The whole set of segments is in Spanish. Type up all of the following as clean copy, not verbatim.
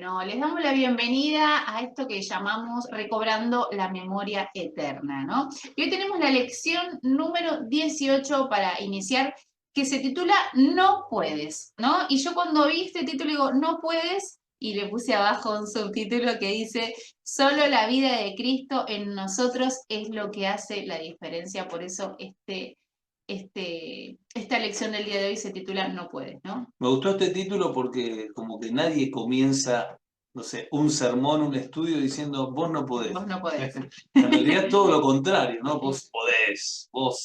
Bueno, les damos la bienvenida a esto que llamamos Recobrando la Memoria Eterna, ¿no? Y hoy tenemos la lección número 18 para iniciar, que se titula No puedes, ¿no? Y yo cuando vi este título digo, No puedes, y le puse abajo un subtítulo que dice, Solo la vida de Cristo en nosotros es lo que hace la diferencia. Por eso esta lección del día de hoy se titula No puedes, ¿no? Me gustó este título porque como que nadie comienza, no sé, un sermón, un estudio diciendo vos no podés. Vos no podés. En realidad todo lo contrario, ¿no? Vos podés, Vos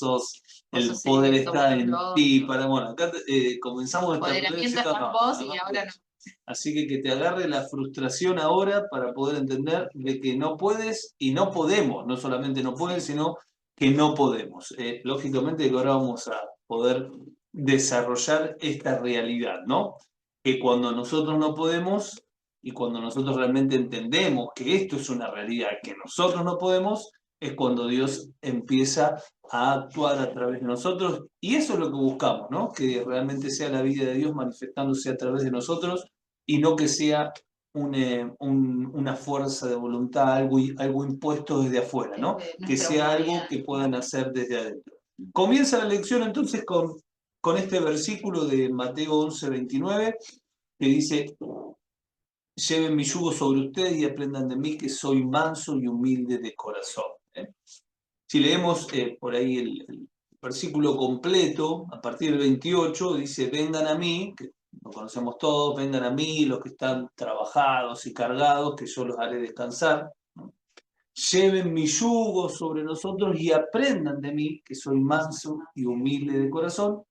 el sos poder esto, vos está sos en lo ti. otro. Para, acá comenzamos esta lección Empoderamiento diciendo está en no, vos no, y no ahora no. podés. Así que te agarre la frustración ahora para poder entender de que no puedes y no podemos, no solamente no pueden, sino que no podemos. Lógicamente que ahora vamos a poder desarrollar esta realidad, ¿no? Que cuando nosotros no podemos y cuando nosotros realmente entendemos que esto es una realidad, que nosotros no podemos, es cuando Dios empieza a actuar a través de nosotros y eso es lo que buscamos, ¿no? Que realmente sea la vida de Dios manifestándose a través de nosotros y no que sea una fuerza de voluntad, algo impuesto desde afuera, ¿no? Desde Que nuestra sea algo humanidad. que puedan hacer desde adentro. Comienza la lección entonces con este versículo de Mateo 11:29 que dice, lleven mi yugo sobre ustedes y aprendan de mí que soy manso y humilde de corazón. Si leemos por ahí el versículo completo, a partir del 28, dice, vengan a mí, que lo conocemos todos, vengan a mí los que están trabajados y cargados, que yo los haré descansar. ¿No? Lleven mi yugo sobre nosotros y aprendan de mí, que soy manso y humilde de corazón,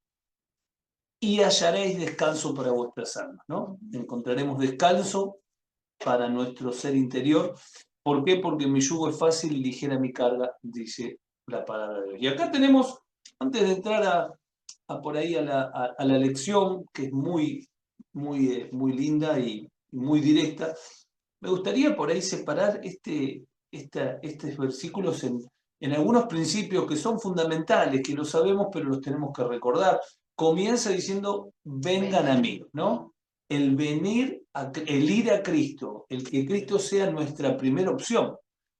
y hallaréis descanso para vuestras almas, ¿no? Encontraremos descanso para nuestro ser interior. ¿Por qué? Porque mi yugo es fácil y ligera mi carga, dice la palabra de Dios. Y acá tenemos, antes de entrar a por ahí a la lección, que es muy linda y muy directa, me gustaría por ahí separar estos versículos en algunos principios que son fundamentales, que lo sabemos, pero los tenemos que recordar. Comienza diciendo, vengan a mí, ¿no? El venir, el ir a Cristo, el que Cristo sea nuestra primera opción.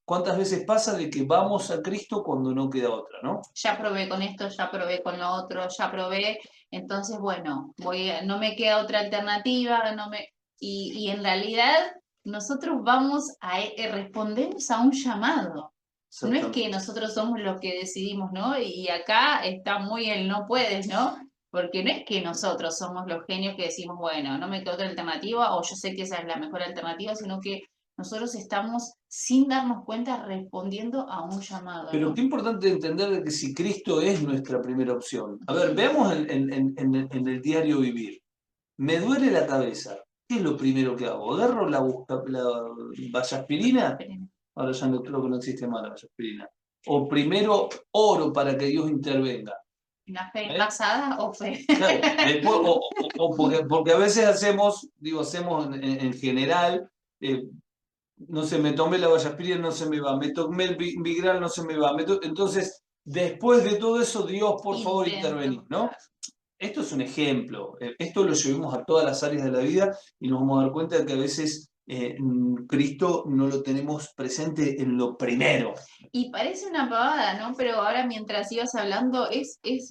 ¿Cuántas veces pasa de que vamos a Cristo cuando no queda otra, ¿no? Ya probé con esto, ya probé con lo otro, ya probé. Entonces, bueno, no me queda otra alternativa, y en realidad nosotros respondemos a un llamado. No es que Exactamente. nosotros somos los que decidimos, ¿no? Y acá está muy el no puedes, ¿no? Porque no es que nosotros somos los genios que decimos, bueno, no me queda otra alternativa o yo sé que esa es la mejor alternativa, sino que nosotros estamos sin darnos cuenta respondiendo a un llamado, Pero ¿no? qué importante entender de que si Cristo es nuestra primera opción. A ver, veamos en el diario vivir. Me duele la cabeza. ¿Qué es lo primero que hago? ¿Agarro la vallaspirina? Ahora ya no creo que no existe más la vallaspirina. O primero oro para que Dios intervenga. ¿La fe ¿Eh? basada o fe? Claro, después, porque a veces hacemos en general, no sé, me tomé la vallaspirina, no se me va, me tomé el Vigral, no se me va. Entonces, después de todo eso, Dios, por favor, intervenir, Intento. ¿no? Esto es un ejemplo, esto lo llevemos a todas las áreas de la vida y nos vamos a dar cuenta de que a veces Cristo no lo tenemos presente en lo primero. Y parece una pavada, ¿no? Pero ahora mientras ibas hablando,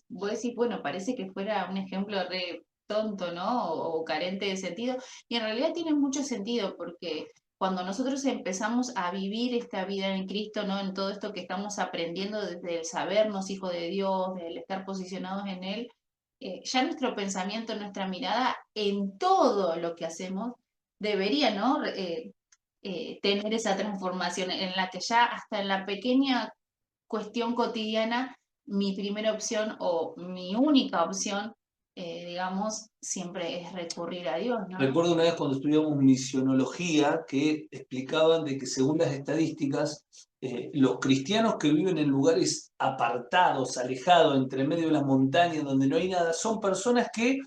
vos decís, bueno, parece que fuera un ejemplo re tonto, ¿no? O carente de sentido. Y en realidad tiene mucho sentido porque cuando nosotros empezamos a vivir esta vida en Cristo, ¿no? En todo esto que estamos aprendiendo desde el sabernos hijo de Dios, del estar posicionados en Él, ya nuestro pensamiento, nuestra mirada en todo lo que hacemos debería, ¿no? Tener esa transformación en la que ya hasta en la pequeña cuestión cotidiana, mi primera opción o mi única opción, digamos, siempre es recurrir a Dios, ¿no? Recuerdo una vez cuando estudiamos misionología que explicaban de que según las estadísticas, los cristianos que viven en lugares apartados, alejados, entre medio de las montañas, donde no hay nada, son personas que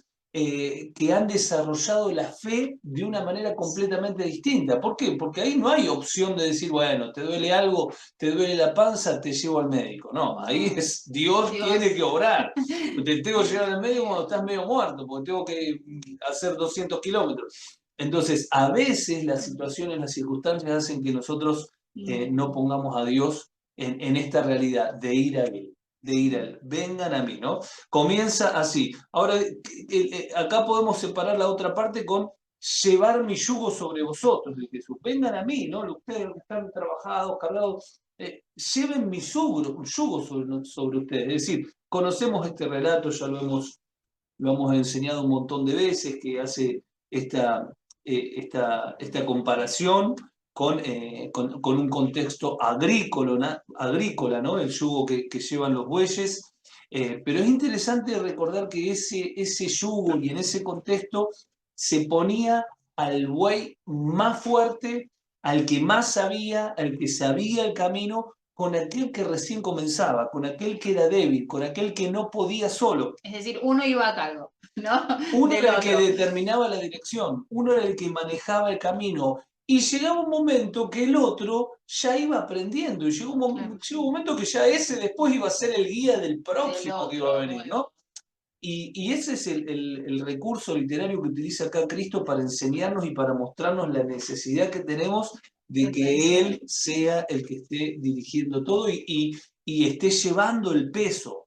han desarrollado la fe de una manera completamente distinta. ¿Por qué? Porque ahí no hay opción de decir, bueno, te duele algo, te duele la panza, te llevo al médico. No, ahí es Dios Dios. tiene que obrar. Te tengo que llevar al médico cuando estás medio muerto, porque tengo que hacer 200 kilómetros. Entonces, a veces las situaciones, las circunstancias hacen que nosotros no pongamos a Dios en esta realidad de ir a Él, de ir a Él. Vengan a mí, ¿no? Comienza así. Ahora, acá podemos separar la otra parte con llevar mi yugo sobre vosotros, de Jesús. Vengan a mí, ¿no? Ustedes que están trabajados, cargados, lleven mi yugo sobre ustedes. Es decir, conocemos este relato, ya lo hemos enseñado un montón de veces, que hace esta comparación con un contexto agrícola, ¿no? El yugo que llevan los bueyes. Pero es interesante recordar que ese yugo y en ese contexto se ponía al buey más fuerte, al que más sabía, al que sabía el camino, con aquel que recién comenzaba, con aquel que era débil, con aquel que no podía solo. Es decir, uno iba a cargo, ¿no? Uno Del era el que otro. determinaba la dirección, uno era el que manejaba el camino, y llegaba un momento que el otro ya iba aprendiendo, y llegó un momento que ya ese después iba a ser el guía del próximo que iba a venir, ¿no? Y ese es el recurso literario que utiliza acá Cristo para enseñarnos y para mostrarnos la necesidad que tenemos de que Él sea el que esté dirigiendo todo y esté llevando el peso,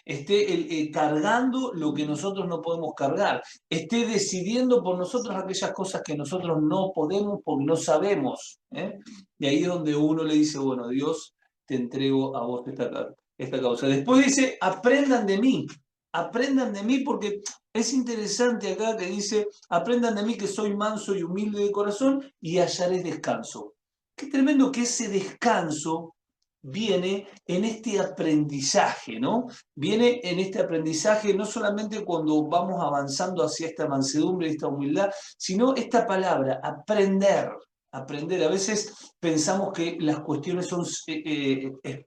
esté cargando lo que nosotros no podemos cargar, esté decidiendo por nosotros aquellas cosas que nosotros no podemos porque no sabemos. Y ahí es donde uno le dice, bueno, Dios, te entrego a vos esta causa. Después dice, aprendan de mí porque es interesante acá que dice, aprendan de mí que soy manso y humilde de corazón y hallaréis descanso. Qué tremendo que ese descanso viene en este aprendizaje, ¿no? Viene en este aprendizaje no solamente cuando vamos avanzando hacia esta mansedumbre, esta humildad, sino esta palabra, aprender. Aprender. A veces pensamos que las cuestiones son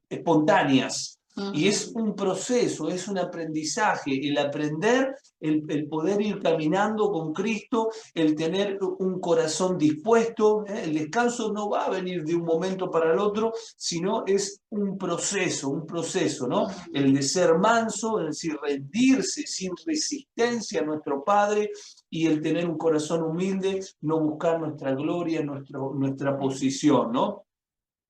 espontáneas y es un proceso, es un aprendizaje, el aprender, el poder ir caminando con Cristo, el tener un corazón dispuesto. El descanso no va a venir de un momento para el otro, sino es un proceso, ¿no? El de ser manso, es decir, rendirse sin resistencia a nuestro Padre y el tener un corazón humilde, no buscar nuestra gloria, nuestra posición, ¿no?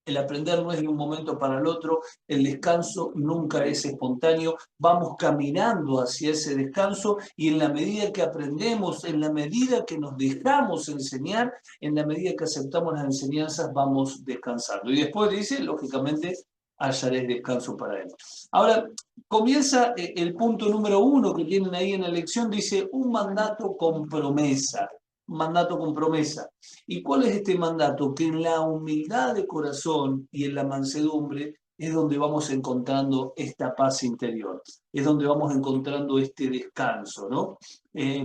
El aprender no es de un momento para el otro, el descanso nunca es espontáneo, vamos caminando hacia ese descanso y en la medida que aprendemos, en la medida que nos dejamos enseñar, en la medida que aceptamos las enseñanzas, vamos descansando. Y después dice, lógicamente, hallaré descanso para él. Ahora, comienza el punto número 1 que tienen ahí en la lección, dice, un mandato con promesa. Un mandato con promesa. ¿Y cuál es este mandato? Que en la humildad de corazón y en la mansedumbre es donde vamos encontrando esta paz interior, es donde vamos encontrando este descanso, ¿no?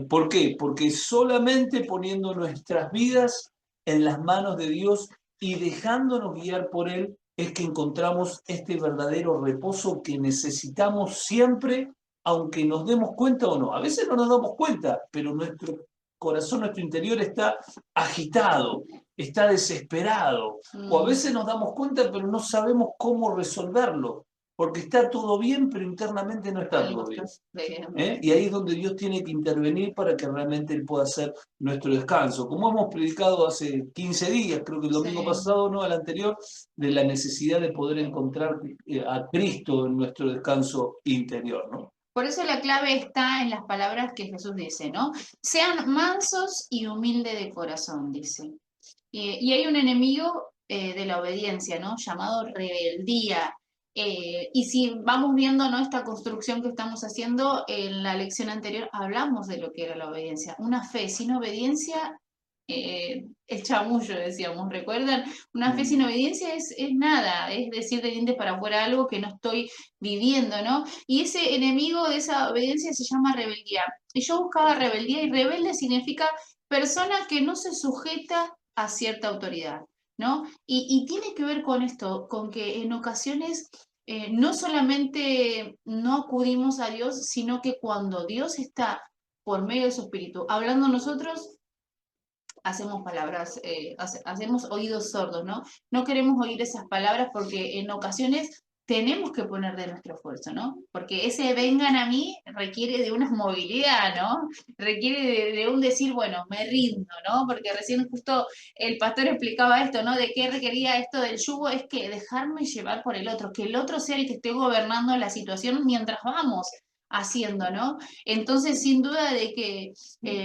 ¿Por qué? Porque solamente poniendo nuestras vidas en las manos de Dios y dejándonos guiar por Él es que encontramos este verdadero reposo que necesitamos siempre, aunque nos demos cuenta o no. A veces no nos damos cuenta, pero nuestro corazón, nuestro interior está agitado, está desesperado, o a veces nos damos cuenta pero no sabemos cómo resolverlo, porque está todo bien pero internamente no está todo bien. Y ahí es donde Dios tiene que intervenir para que realmente Él pueda hacer nuestro descanso. Como hemos predicado hace 15 días, creo que el domingo pasado, no, el anterior, de la necesidad de poder encontrar a Cristo en nuestro descanso interior, ¿no? Por eso la clave está en las palabras que Jesús dice, ¿no? Sean mansos y humildes de corazón, dice. Y hay un enemigo de la obediencia, ¿no? Llamado rebeldía. Y si vamos viendo, ¿no?, esta construcción que estamos haciendo, en la lección anterior hablamos de lo que era la obediencia. Una fe sin obediencia es chamullo, decíamos, ¿recuerdan? Una fe sin obediencia es nada, es decir de dientes para afuera algo que no estoy viviendo, ¿no? Y ese enemigo de esa obediencia se llama rebeldía. Y yo buscaba rebeldía, y rebelde significa persona que no se sujeta a cierta autoridad, ¿no? Y tiene que ver con esto, con que en ocasiones no solamente no acudimos a Dios, sino que cuando Dios está por medio de su espíritu hablando a nosotros, hacemos palabras, hacemos oídos sordos, ¿no? No queremos oír esas palabras porque en ocasiones tenemos que poner de nuestro esfuerzo, ¿no? Porque ese vengan a mí requiere de una movilidad, ¿no? Requiere de un decir, bueno, me rindo, ¿no? Porque recién justo el pastor explicaba esto, ¿no? De qué requería esto del yugo, es que dejarme llevar por el otro, que el otro sea el que esté gobernando la situación mientras vamos haciendo, ¿no? Entonces, sin duda de que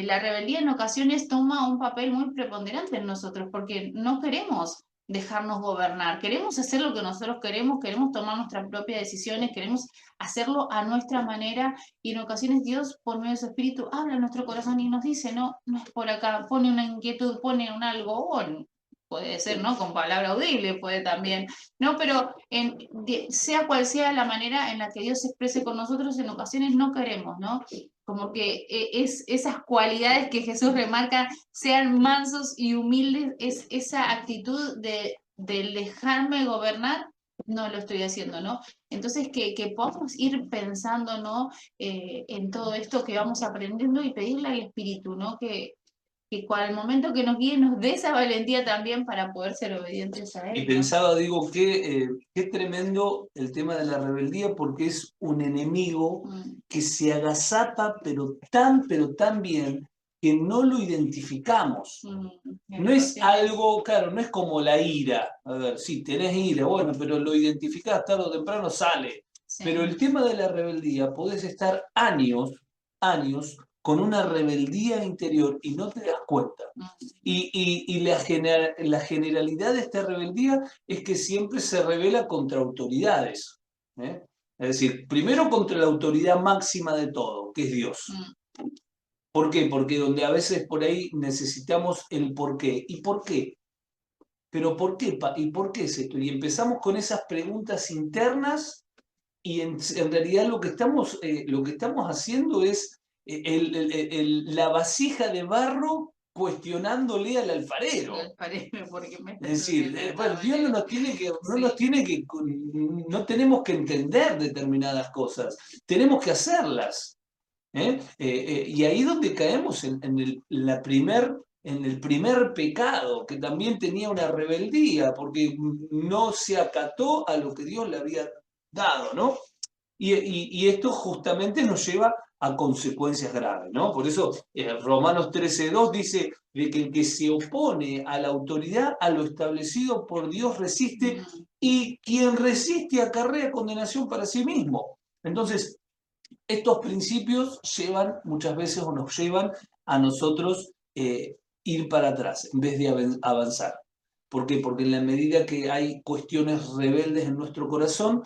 la rebeldía en ocasiones toma un papel muy preponderante en nosotros, porque no queremos dejarnos gobernar. Queremos hacer lo que nosotros queremos tomar nuestras propias decisiones, queremos hacerlo a nuestra manera y en ocasiones Dios, por medio de su Espíritu, habla en nuestro corazón y nos dice, no, no es por acá, pone una inquietud, pone un algo, o puede ser, ¿no? Con palabra audible, puede también, ¿no? Pero sea cual sea la manera en la que Dios se exprese con nosotros, en ocasiones no queremos, ¿no? Como que es esas cualidades que Jesús remarca sean mansos y humildes, es esa actitud de dejarme gobernar, no lo estoy haciendo, ¿no? Entonces que podamos ir pensando, ¿no? En todo esto que vamos aprendiendo y pedirle al Espíritu, ¿no? Que al momento que nos guíe nos dé esa valentía también para poder ser obedientes a Y Él, ¿no? pensaba, digo, qué tremendo el tema de la rebeldía, porque es un enemigo que se agazapa, pero tan bien, que no lo identificamos. No es algo, claro, no es como la ira. A ver, sí, tenés ira, bueno, pero lo identificás tarde o temprano, sale. Sí. Pero el tema de la rebeldía, podés estar años, con una rebeldía interior y no te das cuenta. Y la generalidad de esta rebeldía es que siempre se revela contra autoridades. ¿Eh? Es decir, primero contra la autoridad máxima de todo, que es Dios. ¿Por qué? Porque donde a veces por ahí necesitamos el por qué. ¿Y por qué? ¿Pero por qué? ¿Y por qué es esto? Y empezamos con esas preguntas internas y en realidad lo que estamos haciendo es la vasija de barro cuestionándole al alfarero. Es decir, bueno, Dios no no tenemos que entender determinadas cosas, tenemos que hacerlas. Y ahí donde caemos en el primer pecado, que también tenía una rebeldía, porque no se acató a lo que Dios le había dado, ¿no? Y esto justamente nos lleva a consecuencias graves, ¿no? Por eso Romanos 13:2 dice de que el que se opone a la autoridad, a lo establecido por Dios resiste, y quien resiste acarrea condenación para sí mismo. Entonces, estos principios llevan muchas veces o nos llevan a nosotros ir para atrás en vez de avanzar. ¿Por qué? Porque en la medida que hay cuestiones rebeldes en nuestro corazón,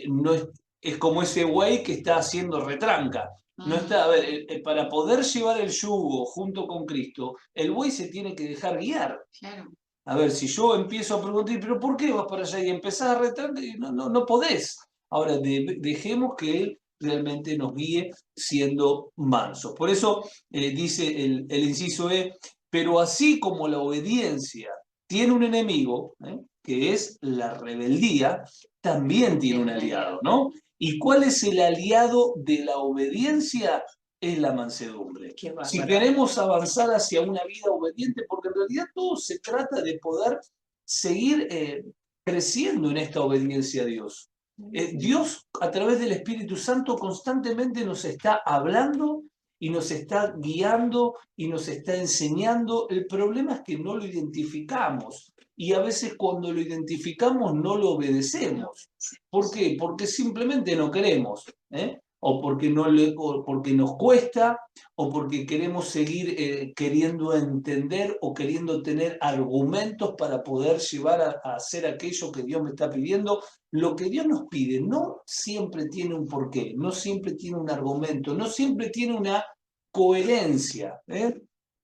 no es como ese güey que está haciendo retranca. No está, a ver, para poder llevar el yugo junto con Cristo, el buey se tiene que dejar guiar. Claro. A ver, si yo empiezo a preguntar, ¿pero por qué vas para allá? Y empezás a retrancar, no podés. Ahora, dejemos que Él realmente nos guíe siendo mansos. Por eso dice el inciso E, pero así como la obediencia tiene un enemigo, que es la rebeldía, también tiene un aliado, ¿no? ¿Y cuál es el aliado de la obediencia? Es la mansedumbre. Si queremos avanzar hacia una vida obediente, porque en realidad todo se trata de poder seguir creciendo en esta obediencia a Dios. Dios, a través del Espíritu Santo, constantemente nos está hablando y nos está guiando y nos está enseñando. El problema es que no lo identificamos y a veces cuando lo identificamos no lo obedecemos. ¿Por qué? Porque simplemente no queremos, o porque nos cuesta, o porque queremos seguir queriendo entender o queriendo tener argumentos para poder llevar a hacer aquello que Dios me está pidiendo. Lo que Dios nos pide no siempre tiene un porqué, no siempre tiene un argumento, no siempre tiene una coherencia.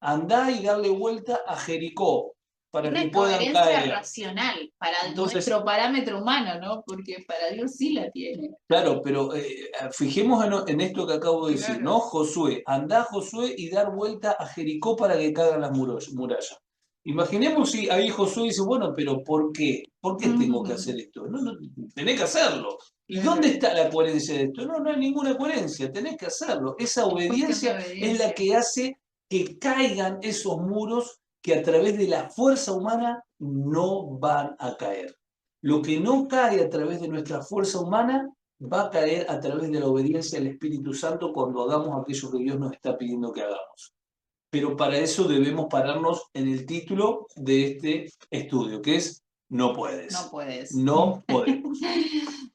Andá y darle vuelta a Jericó para que Una puedan coherencia caer. racional para Entonces, nuestro parámetro humano, ¿no? Porque para Dios sí la tiene. claro, pero fijémonos en esto que acabo de decir, Claro. ¿no? Josué, andá Josué y dar vuelta a Jericó para que caigan las murallas. Imaginemos si ahí Josué dice, bueno, pero ¿por qué? ¿Por qué tengo que hacer esto? No, tenés que hacerlo. ¿Y dónde está la coherencia de esto? No hay ninguna coherencia, tenés que hacerlo. Esa obediencia es la que hace que caigan esos muros que a través de la fuerza humana no van a caer. Lo que no cae a través de nuestra fuerza humana va a caer a través de la obediencia al Espíritu Santo cuando hagamos aquello que Dios nos está pidiendo que hagamos. Pero para eso debemos pararnos en el título de este estudio, que es No puedes. No puedes. No podemos.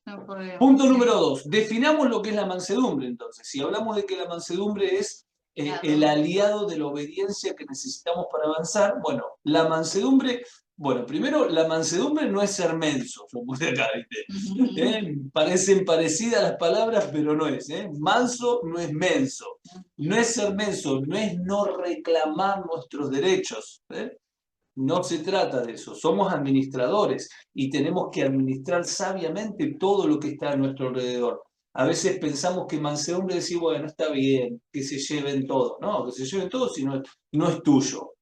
No podemos. Punto número 2. Definamos lo que es la mansedumbre, entonces. Si hablamos de que la mansedumbre es el aliado de la obediencia que necesitamos para avanzar, bueno, la mansedumbre, bueno, primero, la mansedumbre no es ser menso, lo puse acá, ¿viste? Parecen parecidas las palabras, pero no es, manso no es menso, no es ser menso, no es no reclamar nuestros derechos, No se trata de eso, somos administradores y tenemos que administrar sabiamente todo lo que está a nuestro alrededor. A veces pensamos que mansedumbre es decir, bueno, está bien, que se lleven todo. No, que se lleven todo si no es tuyo.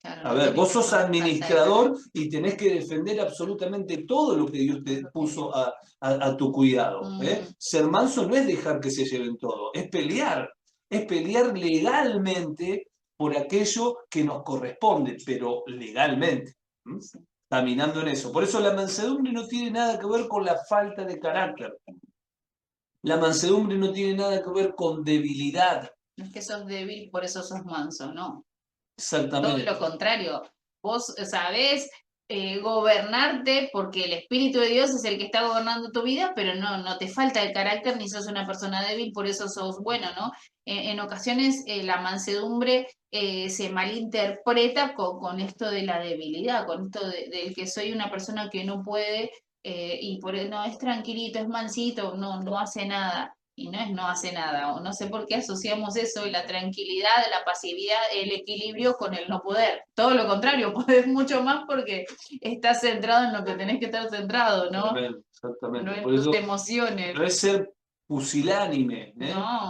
Claro, A no ver, tiene vos que sos ser falta de administrador y tenés que defender absolutamente todo lo que Dios te puso a tu cuidado. Ser manso no es dejar que se lleven todo, es pelear legalmente por aquello que nos corresponde, pero legalmente, caminando en eso. Por eso la mansedumbre no tiene nada que ver con la falta de carácter. La mansedumbre no tiene nada que ver con debilidad. No es que sos débil, por eso sos manso, no. Exactamente. Todo lo contrario. Vos sabés gobernarte porque el Espíritu de Dios es el que está gobernando tu vida, pero no te falta el carácter ni sos una persona débil, por eso sos bueno, ¿no? En ocasiones la mansedumbre se malinterpreta con esto de la debilidad, con esto del que soy una persona que no puede y por no es tranquilito, es mansito, no hace nada. Y no hace nada, o no sé por qué asociamos eso, la tranquilidad, la pasividad, el equilibrio con el no poder. Todo lo contrario, podés mucho más porque estás centrado en lo que tenés que estar centrado, ¿no? Exactamente. No en Por tus eso, emociones. no es ser pusilánime,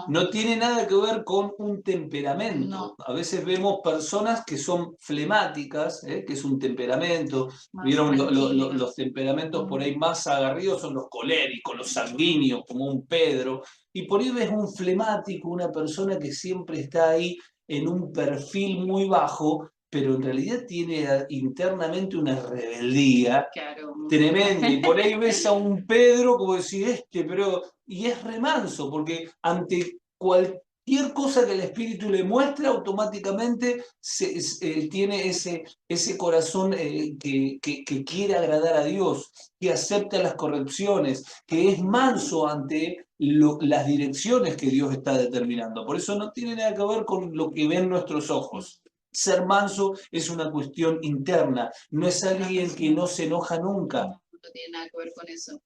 No tiene nada que ver con un temperamento. No. A veces vemos personas que son flemáticas, que es un temperamento. Más Vieron tranquilos. los temperamentos por ahí más agarridos son los coléricos, los sanguíneos, como un Pedro. Y por ahí ves un flemático, una persona que siempre está ahí en un perfil muy bajo, pero en realidad tiene internamente una rebeldía Claro. tremenda. Y por ahí ves a un Pedro como decir, pero, y es remanso, porque ante cualquier cosa que el Espíritu le muestra, automáticamente tiene ese corazón que quiere agradar a Dios, que acepta las correcciones, que es manso ante las direcciones que Dios está determinando. Por eso no tiene nada que ver con lo que ven nuestros ojos. Ser manso es una cuestión interna, no es alguien que no se enoja nunca. No tiene nada que ver con eso.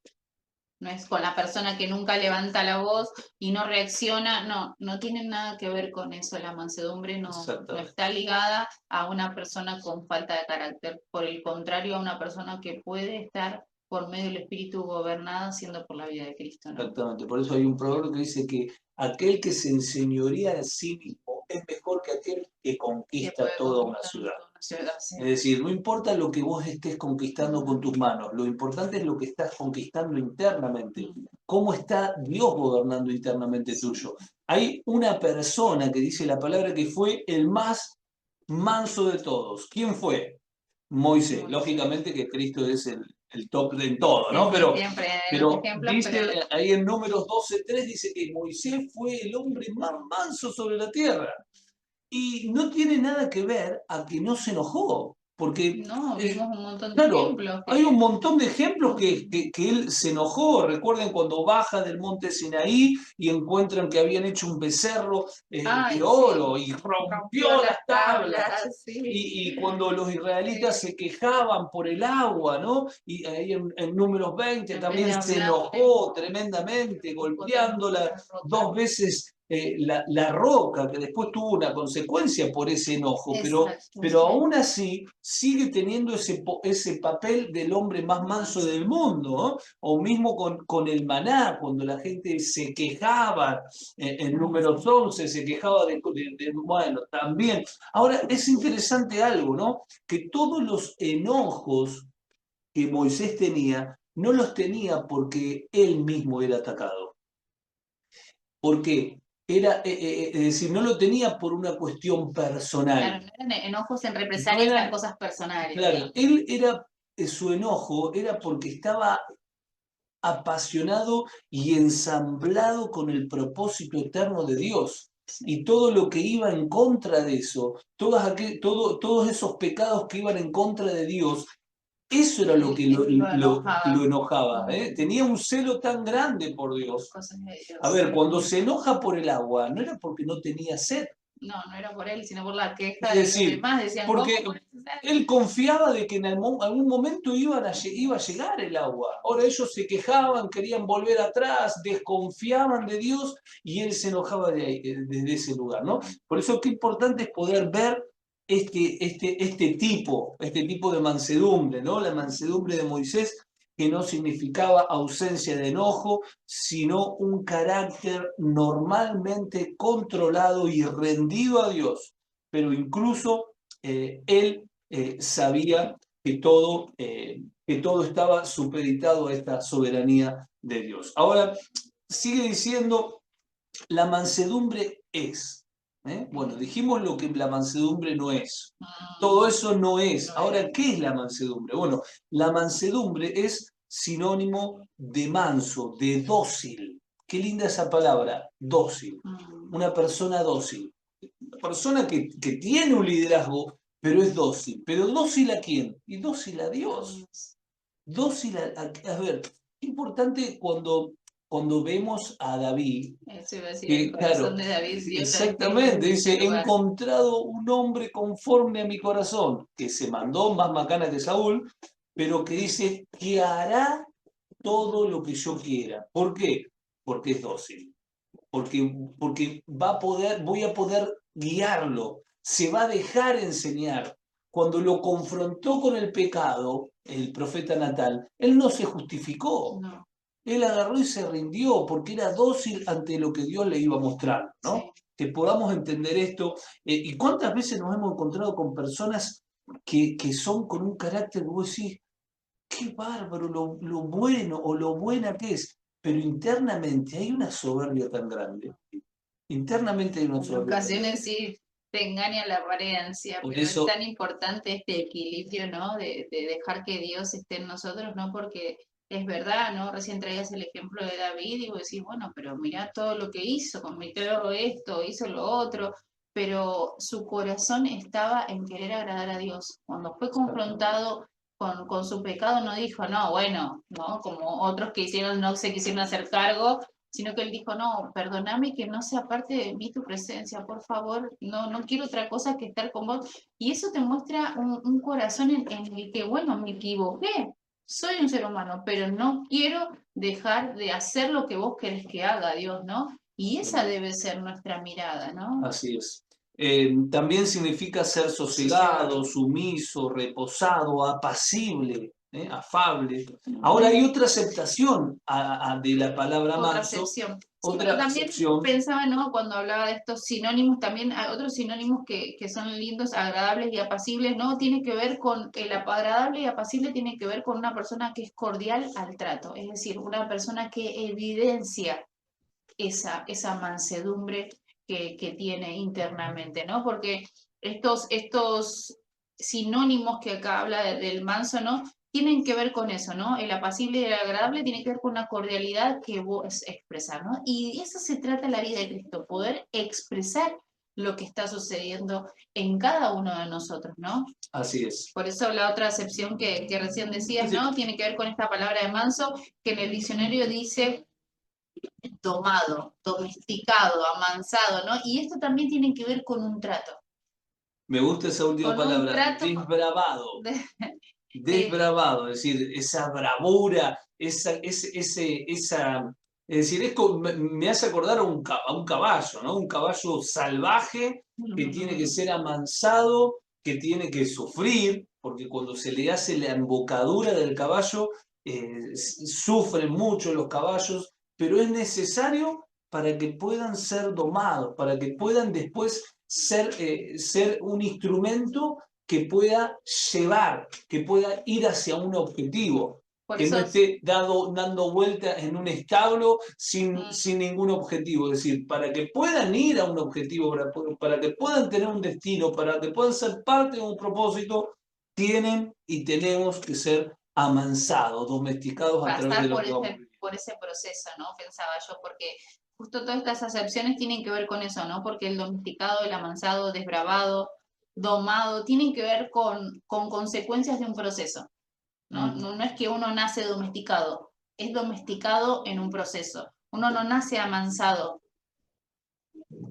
No es con la persona que nunca levanta la voz y no reacciona, no tiene nada que ver con eso. La mansedumbre no está ligada a una persona con falta de carácter, por el contrario, a una persona que puede estar por medio del Espíritu gobernada siendo por la vida de Cristo, ¿no? Exactamente, por eso hay un proverbio que dice que aquel que se enseñorea de sí mismo es mejor que aquel que conquista toda una ciudad. Sí. Es decir, no importa lo que vos estés conquistando con tus manos, lo importante es lo que estás conquistando internamente. ¿Cómo está Dios gobernando internamente tuyo? Hay una persona que dice la palabra que fue el más manso de todos. ¿Quién fue? Moisés. Lógicamente que Cristo es el top en todo, ¿no? Pero dice ahí en Números 12:3 dice que Moisés fue el hombre más manso sobre la tierra. Y no tiene nada que ver a que no se enojó, porque vimos un montón de claro, ejemplos. hay un montón de ejemplos que él se enojó. Recuerden cuando baja del monte Sinaí y encuentran que habían hecho un becerro de oro y rompió las tablas. Sí. Y cuando los israelitas se quejaban por el agua, ¿no? Y ahí en Números 20 también se enojó tremendamente, golpeándola 2 veces la roca, que después tuvo una consecuencia por ese enojo, pero aún así sigue teniendo ese papel del hombre más manso del mundo, ¿no? O mismo con el maná, cuando la gente se quejaba, en Números 11 se quejaba bueno, también. Ahora, es interesante algo, ¿no? Que todos los enojos que Moisés tenía, no los tenía porque él mismo era atacado. ¿Por qué? Es decir, no lo tenía por una cuestión personal. Claro, no eran enojos en represalias a cosas personales. Claro, él era su enojo era porque estaba apasionado y ensamblado con el propósito eterno de Dios. Y todo lo que iba en contra de eso, todos esos pecados que iban en contra de Dios, eso era lo que lo enojaba. Tenía un celo tan grande por Dios. A ver, cuando se enoja por el agua, no era porque no tenía sed. No, no era por él, sino por la queja Es de los decir, demás. Decían, porque ¿cómo? él confiaba de que en algún momento iba a llegar el agua. Ahora ellos se quejaban, querían volver atrás, desconfiaban de Dios y él se enojaba desde ese lugar, ¿no? Por eso qué importante es poder ver este tipo de mansedumbre, ¿no? La mansedumbre de Moisés, que no significaba ausencia de enojo, sino un carácter normalmente controlado y rendido a Dios. Pero incluso él sabía que todo estaba supeditado a esta soberanía de Dios. Ahora, sigue diciendo, la mansedumbre es. Bueno, dijimos lo que la mansedumbre no es. Todo eso no es. Ahora, ¿qué es la mansedumbre? Bueno, la mansedumbre es sinónimo de manso, de dócil. Qué linda esa palabra, dócil. Una persona dócil. Una persona que tiene un liderazgo, pero es dócil. ¿Pero dócil a quién? Y dócil a Dios. Dócil a ver, qué importante cuando vemos a David, Eso iba a decir, que el corazón claro, de David, Dios lo desplegó exactamente, en dice, ese he lugar. encontrado un hombre conforme a mi corazón, que se mandó más macana que Saúl, pero que dice que hará todo lo que yo quiera. ¿Por qué? Porque es dócil. Porque voy a poder guiarlo, se va a dejar enseñar. Cuando lo confrontó con el pecado, el profeta Natal, él no se justificó. No. Él agarró y se rindió porque era dócil ante lo que Dios le iba mostrando, ¿no? Sí. Que podamos entender esto. ¿Y cuántas veces nos hemos encontrado con personas que son con un carácter que vos decís, qué bárbaro, lo bueno o lo buena que es, pero internamente hay una soberbia tan grande. Internamente hay una En soberbia tan grande. ocasiones sí te engaña la apariencia, Por pero es eso, tan importante este equilibrio, ¿no? De dejar que Dios esté en nosotros, ¿no? Porque es verdad, ¿no? Recién traías el ejemplo de David y vos decís, bueno, pero mirá todo lo que hizo, cometió esto, hizo lo otro, pero su corazón estaba en querer agradar a Dios. Cuando fue confrontado con su pecado, no dijo, no, bueno, ¿no? Como otros que hicieron, no se quisieron hacer cargo, sino que él dijo, no, perdóname que no sea parte de mí tu presencia, por favor, no quiero otra cosa que estar con vos. Y eso te muestra un corazón en el que, bueno, me equivoqué, soy un ser humano, pero no quiero dejar de hacer lo que vos querés que haga, Dios, ¿no? Y esa debe ser nuestra mirada, ¿no? así es. También significa ser sosegado, sumiso, reposado, apacible, afable. Ahora hay otra aceptación de la palabra Otra manso, acepción. Sí, otra pero también acepción. pensaba, ¿no? Cuando hablaba de estos sinónimos, también hay otros sinónimos que son lindos, agradables y apacibles, ¿no? Tiene que ver con, el agradable y apacible tiene que ver con una persona que es cordial al trato, es decir, una persona que evidencia esa mansedumbre que tiene internamente, ¿no? Porque estos sinónimos que acá habla del manso, ¿no? Tienen que ver con eso, ¿no? El apacible y el agradable tiene que ver con una cordialidad que vos expresar, ¿no? Y eso se trata la vida de Cristo, poder expresar lo que está sucediendo en cada uno de nosotros, ¿no? Así es. Por eso la otra acepción que recién decías, ¿no? Tiene que ver con esta palabra de manso, que en el diccionario dice domado, domesticado, amansado, ¿no? Y esto también tiene que ver con un trato. Me gusta esa última Con un palabra, trato desbravado. de, Desbravado, es decir, esa bravura, es decir, me hace acordar a un caballo, ¿no? Un caballo salvaje que tiene que ser amansado, que tiene que sufrir, porque cuando se le hace la embocadura del caballo, sufren mucho los caballos, pero es necesario para que puedan ser domados, para que puedan después ser un instrumento que pueda llevar, que pueda ir hacia un objetivo, por que no eso, esté dando vueltas en un establo sin ningún objetivo. Es decir, para que puedan ir a un objetivo, para que puedan tener un destino, para que puedan ser parte de un propósito, tienen y tenemos que ser amansados, domesticados a través de Pasar lo que vamos a vivir. por ese proceso, ¿no? Pensaba yo, porque justo todas estas acepciones tienen que ver con eso, ¿no? Porque el domesticado, el amansado, desbravado, domado, tienen que ver con consecuencias de un proceso, ¿no? Mm. No es que uno nace domesticado, es domesticado en un proceso. Uno no nace amansado,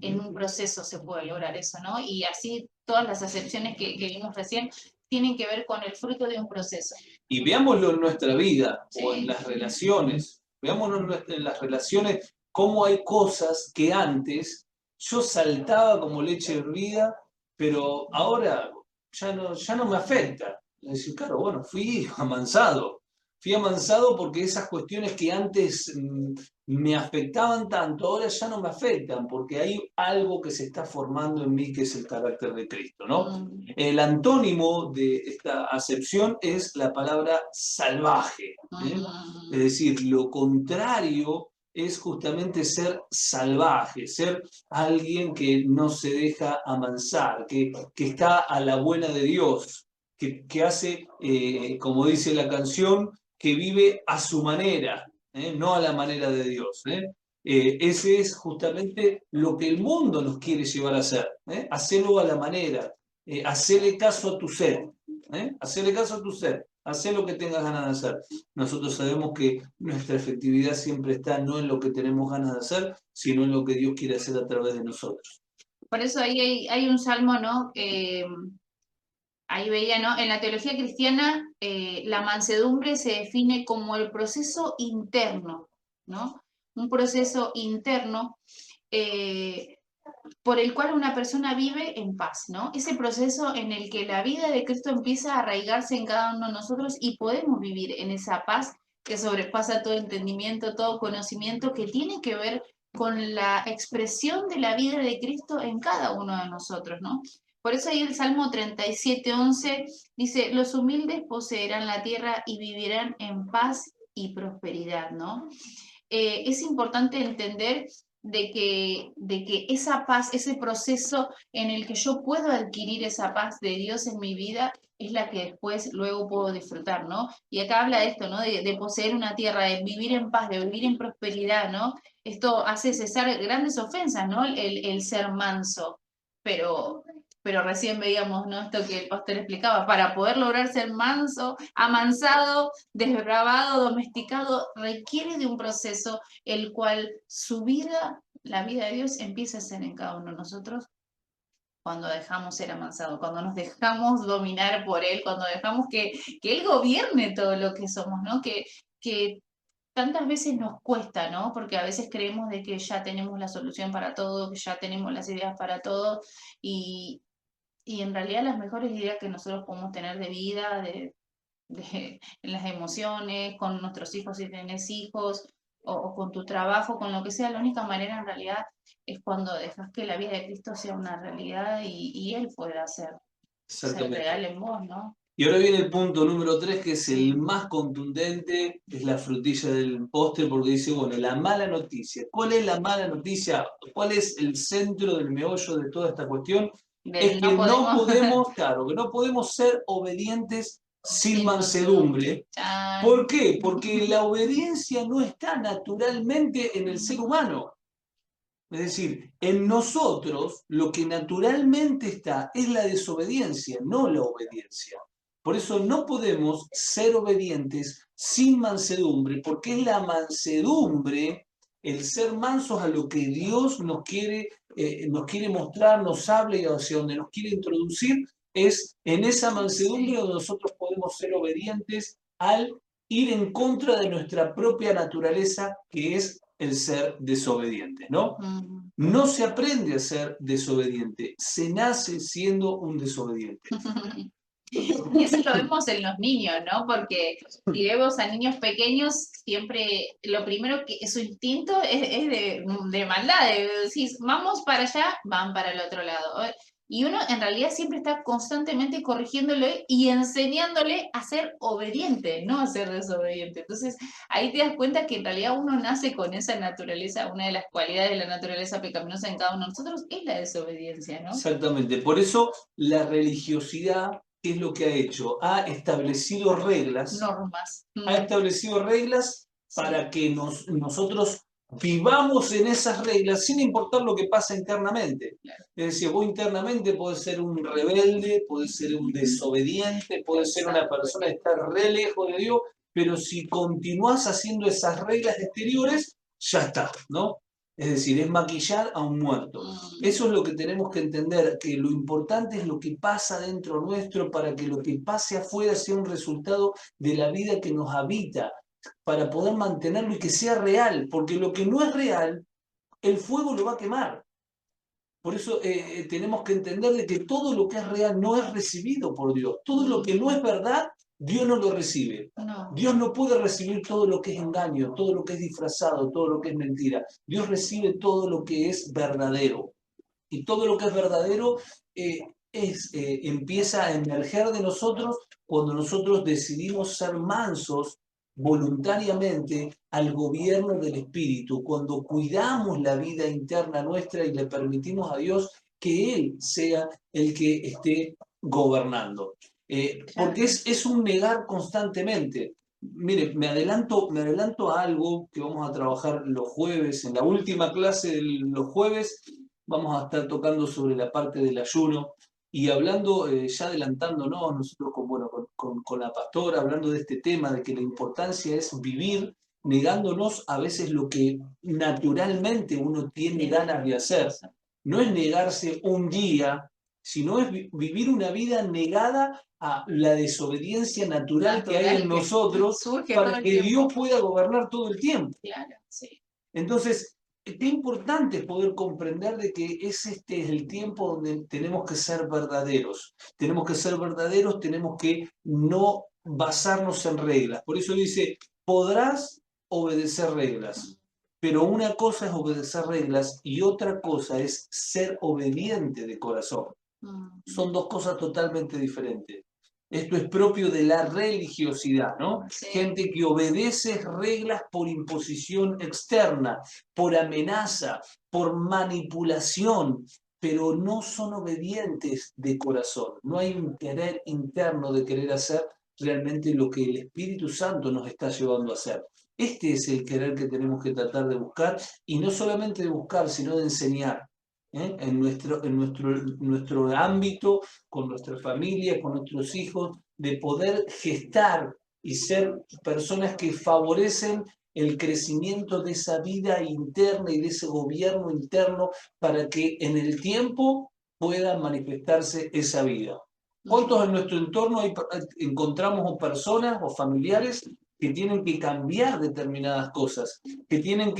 en un proceso se puede lograr eso, ¿no? Y así todas las acepciones que vimos recién tienen que ver con el fruto de un proceso. Y veámoslo en nuestra vida o en Sí. las relaciones. Veámoslo en las relaciones, cómo hay cosas que antes yo saltaba como leche hervida, pero ahora ya no me afecta. Es decir, claro, bueno, fui amansado. Fui amansado porque esas cuestiones que antes me afectaban tanto, ahora ya no me afectan, porque hay algo que se está formando en mí que es el carácter de Cristo, ¿no? El antónimo de esta acepción es la palabra salvaje, ¿eh? Es decir, lo contrario es justamente ser salvaje, ser alguien que no se deja amansar, que está a la buena de Dios, que hace, como dice la canción, que vive a su manera, no a la manera de Dios. Ese es justamente lo que el mundo nos quiere llevar a hacer, hacerlo a la manera, hacerle caso a tu ser, hacerle caso a tu ser, hacer lo que tengas ganas de hacer. Nosotros sabemos que nuestra efectividad siempre está no en lo que tenemos ganas de hacer, sino en lo que Dios quiere hacer a través de nosotros. Por eso ahí hay un salmo, ¿no? Ahí veía, ¿no? En la teología cristiana, la mansedumbre se define como el proceso interno, ¿no? Un proceso interno eh, por el cual una persona vive en paz, ¿no? Ese proceso en el que la vida de Cristo empieza a arraigarse en cada uno de nosotros y podemos vivir en esa paz que sobrepasa todo entendimiento, todo conocimiento, que tiene que ver con la expresión de la vida de Cristo en cada uno de nosotros, ¿no? Por eso ahí el Salmo 37:11 dice, los humildes poseerán la tierra y vivirán en paz y prosperidad, ¿no? Es importante entender de que esa paz, ese proceso en el que yo puedo adquirir esa paz de Dios en mi vida, es la que después luego puedo disfrutar, ¿no? Y acá habla de esto, ¿no? De poseer una tierra, de vivir en paz, de vivir en prosperidad, ¿no? Esto hace cesar grandes ofensas, ¿no? El ser manso, pero... Pero recién veíamos, ¿no? Esto que el pastor explicaba, para poder lograr ser manso, amansado, desbravado, domesticado, requiere de un proceso el cual su vida, la vida de Dios, empieza a ser en cada uno de nosotros cuando dejamos ser amansados, cuando nos dejamos dominar por Él, cuando dejamos que Él gobierne todo lo que somos, ¿no? Que tantas veces nos cuesta, ¿no? Porque a veces creemos de que ya tenemos la solución para todo, que ya tenemos las ideas para todo, y, y en realidad las mejores ideas que nosotros podemos tener de vida, en las emociones, con nuestros hijos si tenés hijos, o con tu trabajo, con lo que sea, la única manera en realidad es cuando dejas que la vida de Cristo sea una realidad y Él pueda ser real en vos, ¿no? Y ahora viene el punto número 3, que es el Sí. más contundente, es la frutilla del postre, porque dice, bueno, la mala noticia. ¿Cuál es la mala noticia? ¿Cuál es el centro del meollo de toda esta cuestión? Es Del que no no podemos podemos, claro, que no podemos ser obedientes sin sin mansedumbre. mansedumbre. Chan. ¿Por qué? Porque la obediencia no está naturalmente en el ser humano. Es decir, en nosotros lo que naturalmente está es la desobediencia, no la obediencia. Por eso no podemos ser obedientes sin mansedumbre, porque es la mansedumbre, el ser mansos a lo que Dios nos quiere mostrar, nos habla y hacia donde nos quiere introducir, es en esa mansedumbre donde nosotros podemos ser obedientes al ir en contra de nuestra propia naturaleza, que es el ser desobediente, ¿no? No se aprende a ser desobediente, se nace siendo un desobediente. Y eso lo vemos en los niños, ¿no? Porque si vemos a niños pequeños, siempre lo primero que su instinto es de maldad, de decir, vamos para allá, van para el otro lado. Y uno en realidad siempre está constantemente corrigiéndole y enseñándole a ser obediente, no a ser desobediente. Entonces ahí te das cuenta que en realidad uno nace con esa naturaleza, una de las cualidades de la naturaleza pecaminosa en cada uno de nosotros es la desobediencia, ¿no? Exactamente, por eso la religiosidad ¿qué es lo que ha hecho? Ha establecido reglas, Normas. ha establecido reglas Sí, para que nosotros vivamos en esas reglas sin importar lo que pasa internamente. claro. Es decir, vos internamente podés ser un rebelde, podés ser un desobediente, podés ser una persona que está re lejos de Dios, pero si continuás haciendo esas reglas exteriores, ya está, ¿no? Es decir, es maquillar a un muerto. Eso es lo que tenemos que entender, que lo importante es lo que pasa dentro nuestro para que lo que pase afuera sea un resultado de la vida que nos habita, para poder mantenerlo y que sea real, porque lo que no es real, el fuego lo va a quemar. Por eso tenemos que entender de que todo lo que es real no es recibido por Dios. Todo lo que no es verdad, Dios no lo recibe. No. Dios no puede recibir todo lo que es engaño, todo lo que es disfrazado, todo lo que es mentira. Dios recibe todo lo que es verdadero. Y todo lo que es verdadero empieza a emerger de nosotros cuando nosotros decidimos ser mansos voluntariamente al gobierno del Espíritu, cuando cuidamos la vida interna nuestra y le permitimos a Dios que Él sea el que esté gobernando. Porque es un negar constantemente. Mire, me adelanto a algo que vamos a trabajar los jueves, en la última clase de los jueves, vamos a estar tocando sobre la parte del ayuno y hablando, ya adelantándonos nosotros bueno, con la pastora, hablando de este tema, de que la importancia es vivir negándonos a veces lo que naturalmente uno tiene ganas de hacer. No es negarse un día, sino es vivir una vida negada a la desobediencia natural que hay en nosotros para que Dios pueda gobernar todo el tiempo. Claro, sí. Entonces, qué importante es poder comprender de que este es el tiempo donde tenemos que ser verdaderos. Tenemos que ser verdaderos, tenemos que no basarnos en reglas. Por eso dice, podrás obedecer reglas, pero una cosa es obedecer reglas y otra cosa es ser obediente de corazón. Son dos cosas totalmente diferentes. Esto es propio de la religiosidad, ¿no? Sí. Gente que obedece reglas por imposición externa, por amenaza, por manipulación, pero no son obedientes de corazón. No hay un querer interno de querer hacer realmente lo que el Espíritu Santo nos está llevando a hacer. Este es el querer que tenemos que tratar de buscar, y no solamente de buscar, sino de enseñar. En nuestro ámbito, con nuestra familia, con nuestros hijos, de poder gestar y ser personas que favorecen el crecimiento de esa vida interna y de ese gobierno interno para que en el tiempo pueda manifestarse esa vida. ¿Cuántos en nuestro entorno encontramos personas o familiares que tienen que cambiar determinadas cosas, que tienen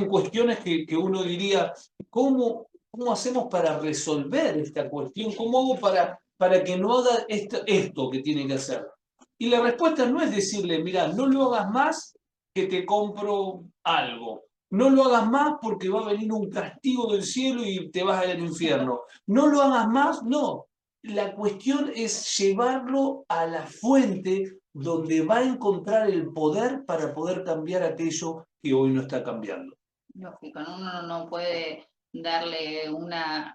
cuestiones que uno diría, ¿cómo hacemos para resolver esta cuestión? ¿Cómo hago para que no haga esto que tiene que hacer? Y la respuesta no es decirle, mira, no lo hagas más que te compro algo. No lo hagas más porque va a venir un castigo del cielo y te vas a ir al infierno. No lo hagas más, no. La cuestión es llevarlo a la fuente donde va a encontrar el poder para poder cambiar aquello que hoy no está cambiando. Lógico, ¿no? Uno no puede darle una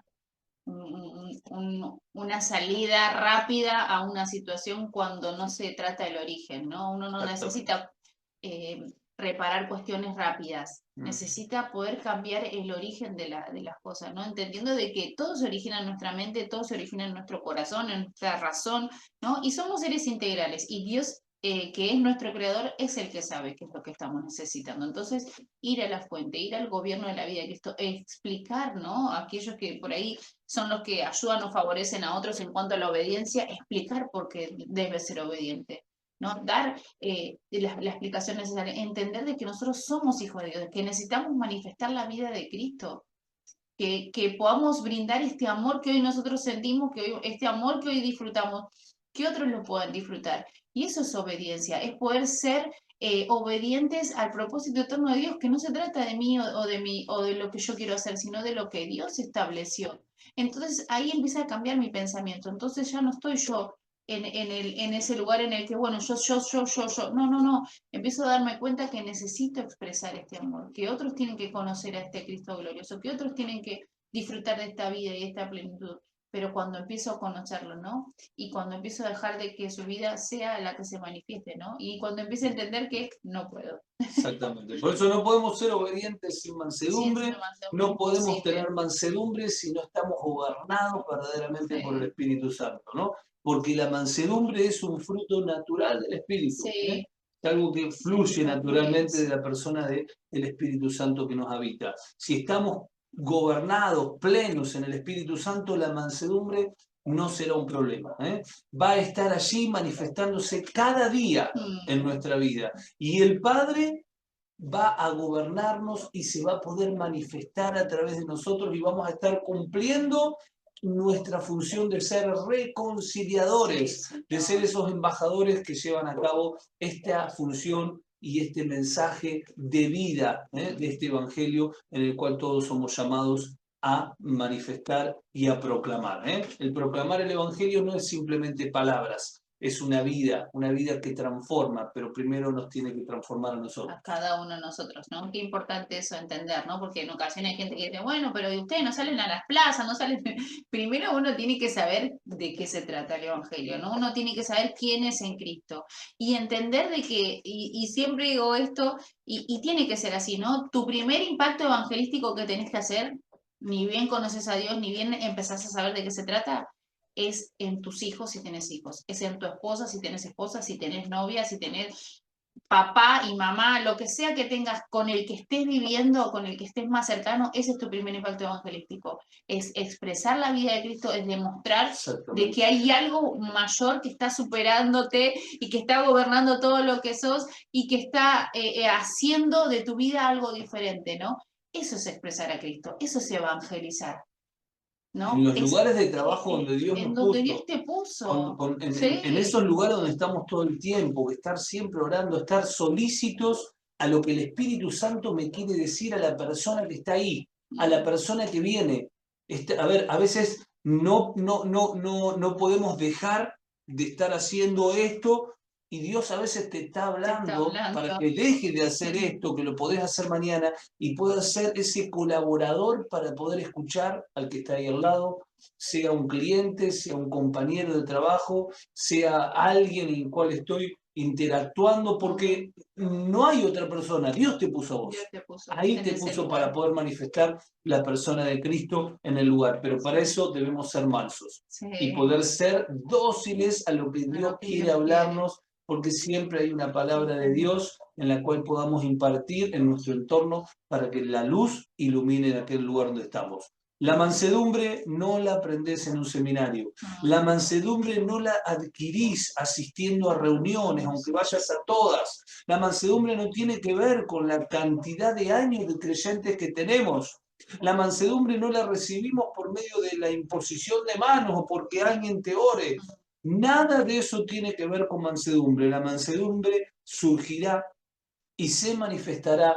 salida rápida a una situación cuando no se trata del origen, ¿no? Uno no necesita reparar cuestiones rápidas, necesita poder cambiar el origen de las cosas, ¿no? Entendiendo de que todo se origina en nuestra mente, todo se origina en nuestro corazón, en nuestra razón, ¿no? Y somos seres integrales y Dios, que es nuestro creador, es el que sabe qué es lo que estamos necesitando. Entonces, ir a la fuente, ir al gobierno de la vida, que esto, explicar, ¿no? A aquellos que por ahí son los que ayudan o favorecen a otros en cuanto a la obediencia, explicar por qué debe ser obediente, ¿no? Dar la explicación necesaria, entender de que nosotros somos hijos de Dios, que necesitamos manifestar la vida de Cristo, que podamos brindar este amor que hoy nosotros sentimos, este amor que hoy disfrutamos, que otros lo puedan disfrutar. Y eso es obediencia, es poder ser obedientes al propósito eterno de Dios, que no se trata de mí o de mí o de lo que yo quiero hacer, sino de lo que Dios estableció. Entonces ahí empieza a cambiar mi pensamiento. Entonces ya no estoy yo en ese lugar en el que, bueno, yo. No, no, no. Empiezo a darme cuenta que necesito expresar este amor, que otros tienen que conocer a este Cristo glorioso, que otros tienen que disfrutar de esta vida y esta plenitud. pero cuando empiezo a conocerlo, ¿no? Y cuando empiezo a dejar de que su vida sea la que se manifieste, ¿no? Y cuando empiezo a entender que no puedo. Exactamente. Por eso no podemos ser obedientes sin Sí, mansedumbre, es no podemos imposible. tener mansedumbre si no estamos gobernados verdaderamente por el Sí, Espíritu Santo, ¿no? Porque la mansedumbre es un fruto natural del Espíritu, ¿eh? sí, Es algo que fluye así naturalmente de es. la persona del Espíritu Santo que nos habita. Si estamos gobernados, plenos en el Espíritu Santo, la mansedumbre no será un problema, ¿eh? Va a estar allí manifestándose cada día en nuestra vida. Y el Padre va a gobernarnos y se va a poder manifestar a través de nosotros y vamos a estar cumpliendo nuestra función de ser reconciliadores, de ser esos embajadores que llevan a cabo esta función y este mensaje de vida, de este evangelio en el cual todos somos llamados a manifestar y a proclamar. El proclamar el evangelio no es simplemente palabras, es una vida que transforma, pero primero nos tiene que transformar a nosotros. A cada uno de nosotros, ¿no? Qué importante eso entender, ¿no? Porque en ocasiones hay gente que dice, bueno, pero ustedes no salen a las plazas, no salen. Primero uno tiene que saber de qué se trata el Evangelio, ¿no? Uno tiene que saber quién es en Cristo y entender de que, y siempre digo esto, y tiene que ser así, ¿no? Tu primer impacto evangelístico que tenés que hacer, ni bien conoces a Dios, ni bien empezás a saber de qué se trata, es en tus hijos si tenés hijos, es en tu esposa si tenés esposa, si tenés novia, si tenés papá y mamá, lo que sea que tengas, con el que estés viviendo, con el que estés más cercano, ese es tu primer impacto evangelístico. Es expresar la vida de Cristo, es demostrar de que hay algo mayor que está superándote y que está gobernando todo lo que sos y que está haciendo de tu vida algo diferente, ¿no? Eso es expresar a Cristo, eso es evangelizar. ¿No? En los lugares de trabajo donde Dios en nos donde Dios puso, te puso. en Sí. esos lugares donde estamos todo el tiempo, que estar siempre orando, estar solícitos a lo que el Espíritu Santo me quiere decir a la persona que está ahí, a la persona que viene. A ver, a veces no podemos dejar de estar haciendo esto y Dios a veces te está hablando para que dejes de hacer esto, que lo podés hacer mañana y puedas ser ese colaborador para poder escuchar al que está ahí al lado, sea un cliente, sea un compañero de trabajo, sea alguien en el cual estoy interactuando, porque no hay otra persona, Dios te puso a vos. Ahí te puso para poder manifestar la persona de Cristo en el lugar, pero para eso debemos ser mansos y poder ser dóciles a lo que Dios quiere hablarnos, porque siempre hay una palabra de Dios en la cual podamos impartir en nuestro entorno para que la luz ilumine aquel lugar donde estamos. La mansedumbre no la aprendés en un seminario. La mansedumbre no la adquirís asistiendo a reuniones, aunque vayas a todas. La mansedumbre no tiene que ver con la cantidad de años de creyentes que tenemos. La mansedumbre no la recibimos por medio de la imposición de manos o porque alguien te ore. Nada de eso tiene que ver con mansedumbre. La mansedumbre surgirá y se manifestará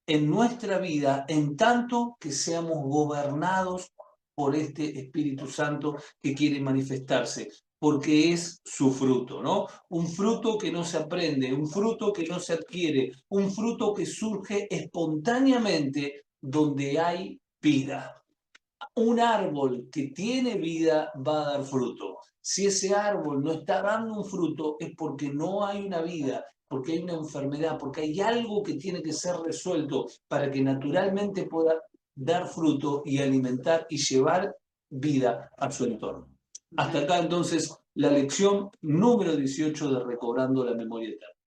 en nuestra vida en tanto que seamos gobernados por este Espíritu Santo que quiere manifestarse, porque es su fruto, ¿no? Un fruto que no se aprende, un fruto que no se adquiere, un fruto que surge espontáneamente donde hay vida. Un árbol que tiene vida va a dar fruto. Si ese árbol no está dando un fruto es porque no hay una vida, porque hay una enfermedad, porque hay algo que tiene que ser resuelto para que naturalmente pueda dar fruto y alimentar y llevar vida a su entorno. Hasta acá entonces la lección número 18 de Recobrando la Memoria Eterna.